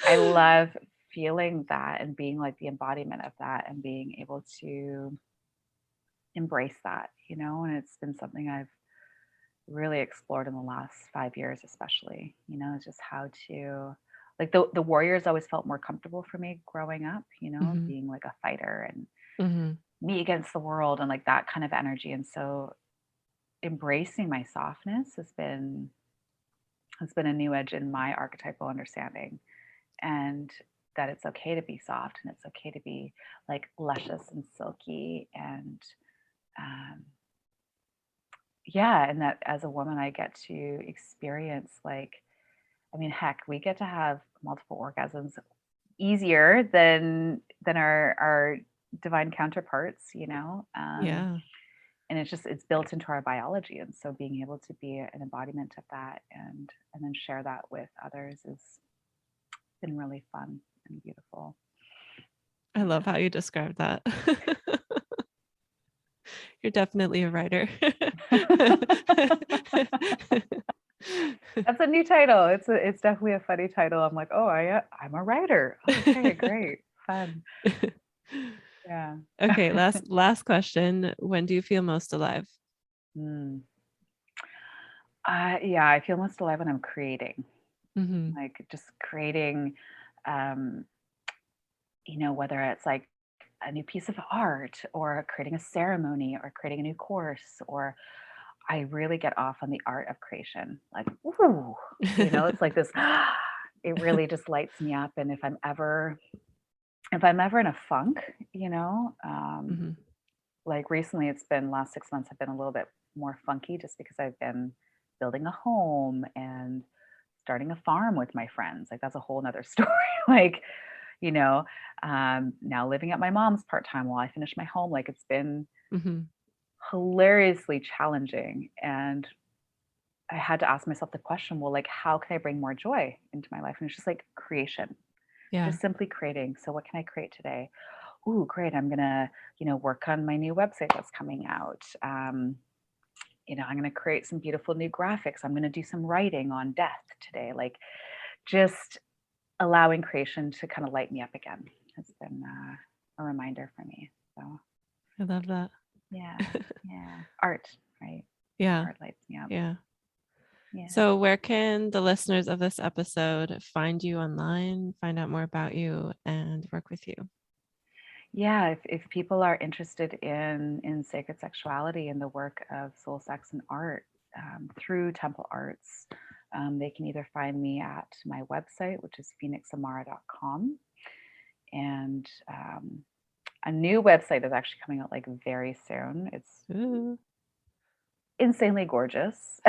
I love feeling that and being like the embodiment of that and being able to embrace that, and it's been something I've really explored in the last 5 years, especially, it's just how to like the warriors always felt more comfortable for me growing up, Mm-hmm. being like a fighter and Mm-hmm. me against the world and like that kind of energy. And so embracing my softness has been a new edge in my archetypal understanding, and that it's okay to be soft and it's okay to be like luscious and silky and um, yeah, and that as a woman I get to experience like, I mean, heck, we get to have multiple orgasms easier than our divine counterparts, Yeah. and it's built into our biology, and so being able to be an embodiment of that and then share that with others has been really fun and beautiful. I love how you described that. You're definitely a writer. That's a new title. It's definitely a funny title. I'm like, oh, I'm a writer. Okay, great, fun. Yeah. Okay, last question. When do you feel most alive? Mm. Yeah, I feel most alive when I'm creating, Mm-hmm. like just creating, um, whether it's like a new piece of art or creating a ceremony or creating a new course, or I really get off on the art of creation. Like, ooh, it's like this, it really just lights me up. And if I'm ever in a funk, Mm-hmm. like recently it's been last 6 months have been a little bit more funky just because I've been building a home and starting a farm with my friends. Like that's a whole nother story. Like, you know, now living at my mom's part-time while I finish my home. Like it's been Mm-hmm. hilariously challenging. And I had to ask myself the question, well, like, how can I bring more joy into my life? And it's just like creation, Yeah. just simply creating. So what can I create today? Ooh, great. I'm gonna, work on my new website that's coming out. I'm gonna create some beautiful new graphics. I'm gonna do some writing on death today. Like just allowing creation to kind of light me up again has been a reminder for me. So I love that. yeah, yeah. Art, right? Yeah. Art lights me up. Yeah. Yeah. So where can the listeners of this episode find you online, find out more about you, and work with you? Yeah, if people are interested in sacred sexuality and the work of soul, sex, and art through Temple Arts, they can either find me at my website, which is phoenixamara.com, and a new website is actually coming out like very soon. It's Ooh. insanely gorgeous.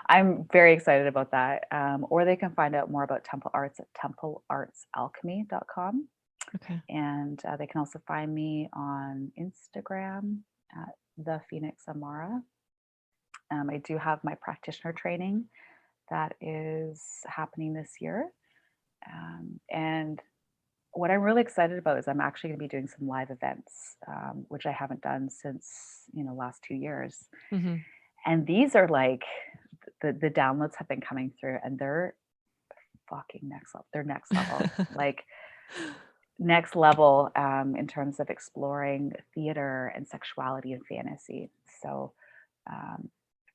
I'm very excited about that. Or they can find out more about Temple Arts at templeartsalchemy.com. Okay. And they can also find me on Instagram at the Phoenix Amara. I do have my practitioner training that is happening this year. And what I'm really excited about is I'm actually going to be doing some live events, which I haven't done since last 2 years. Mm-hmm. And these are like the downloads have been coming through, and they're fucking next level. They're next level, like next level, in terms of exploring theater and sexuality and fantasy. So,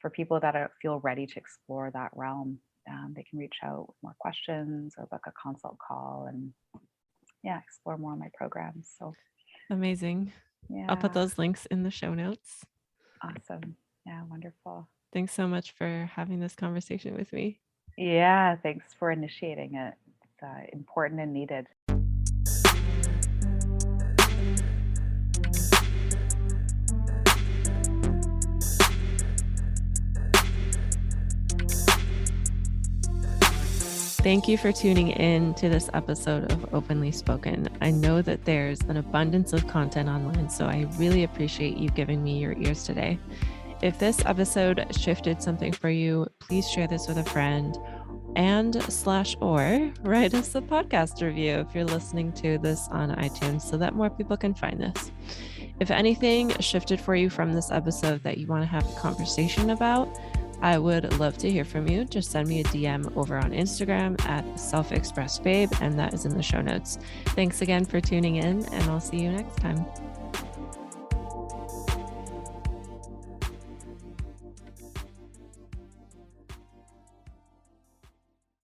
for people that feel ready to explore that realm, they can reach out with more questions or book a consult call and explore more of my programs. So amazing. yeah, I'll put those links in the show notes. awesome. Yeah, wonderful. Thanks so much for having this conversation with me. Yeah, thanks for initiating it. It's important and needed. Thank you for tuning in to this episode of Openly Spoken. I know that there's an abundance of content online, so I really appreciate you giving me your ears today. If this episode shifted something for you, please share this with a friend and/or write us a podcast review if you're listening to this on iTunes so that more people can find this. If anything shifted for you from this episode that you want to have a conversation about, I would love to hear from you. Just send me a DM over on Instagram at selfexpressbabe, and that is in the show notes. Thanks again for tuning in, and I'll see you next time.